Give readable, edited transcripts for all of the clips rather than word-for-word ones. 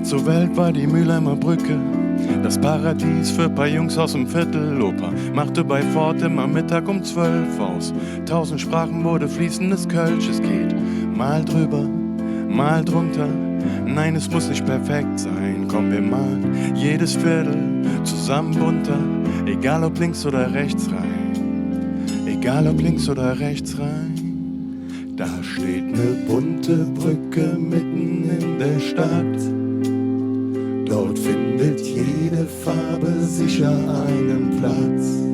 Start zur Welt war die Mülheimer Brücke, das Paradies für paar Jungs aus dem Viertel. Opa machte bei Ford immer Mittag um 12 aus. 1000 Sprachen wurde fließendes Kölsch. Es geht mal drüber, mal drunter. Nein, es muss nicht perfekt sein. Komm, wir malen jedes Viertel zusammen bunter. Egal ob links oder rechts rein. Egal ob links oder rechts rein. Da steht ne bunte Brücke mitten in der Stadt. Dort findet jede Farbe sicher einen Platz.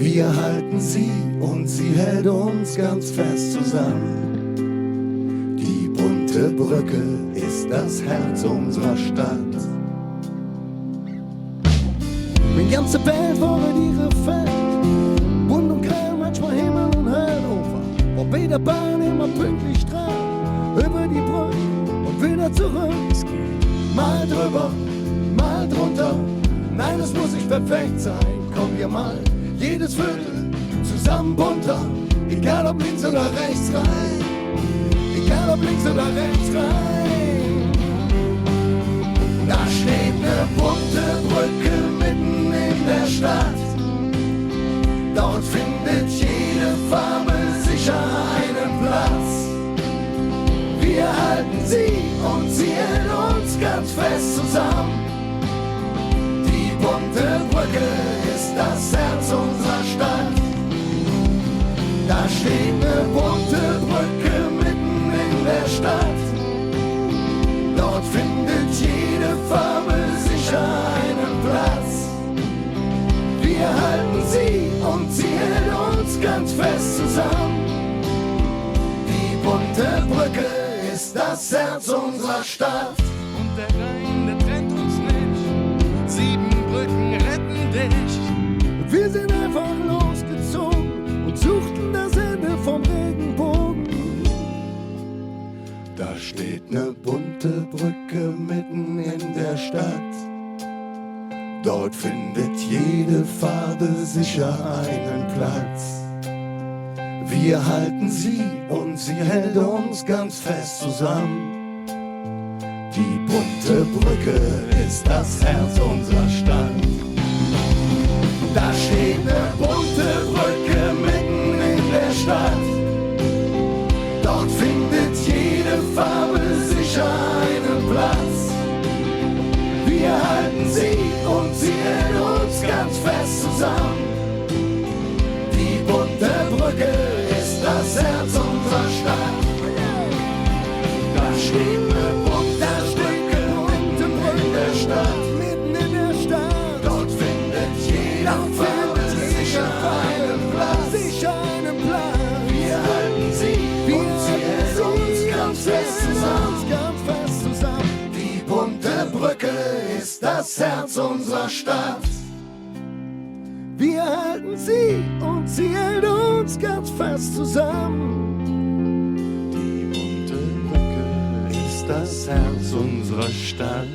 Wir halten sie und sie hält uns ganz fest zusammen. Die bunte Brücke ist das Herz unserer Stadt. Die ganze Welt wollen ihre Feld, bunt und grell, manchmal Himmel und Hölle. Ob weder Bahn immer pünktlich dran, über die Brücke und wieder zurück. Es geht Mal drüber, mal drunter, nein, es muss nicht perfekt sein. Kommen wir mal jedes Viertel zusammen bunter, egal ob links oder rechts rein, egal ob links oder rechts rein. Da steht ne bunte Brücke mitten in der Stadt, dort findet jede Farbe sicher einen Platz. Wir halten sie und sie hält uns ganz fest zusammen. Die bunte Brücke ist das Herz unserer Stadt. Da steht ne bunte Brücke mitten in der Stadt. Dort findet jede Farbe sicher einen Platz. Wir halten sie und sie hält uns ganz fest zusammen. Die bunte Brücke ist das Herz unserer Stadt. und der Rhein, der trennt uns nicht. 7 Brücken retten dich. Wir sind einfach losgezogen und suchten das Ende vom Regenbogen. Da steht ne bunte Brücke mitten in der Stadt. Dort findet jede Farbe sicher einen Platz. Wir halten sie und sie hält uns ganz fest zusammen. Die bunte Brücke ist das Herz unserer Stadt. Da steht ne bunte Brücke mitten in der Stadt. Dort findet jede Farbe sicher einen Platz. Wir halten sie und sie hält uns ganz fest zusammen. Die bunte Brücke ist das Herz unserer Stadt. Da steht ne bunte Brücke mitten in der Stadt. Mitten in der Stadt. Dort findet jede Farbe sicher einen Platz. Sicher einen Platz. Wir halten sie und sie hält uns ganz fest zusammen. Die bunte Brücke ist das Herz unserer Stadt. Wir halten sie und sie hält uns ganz fest zusammen. Die bunte Brücke ist das Herz unserer Stadt.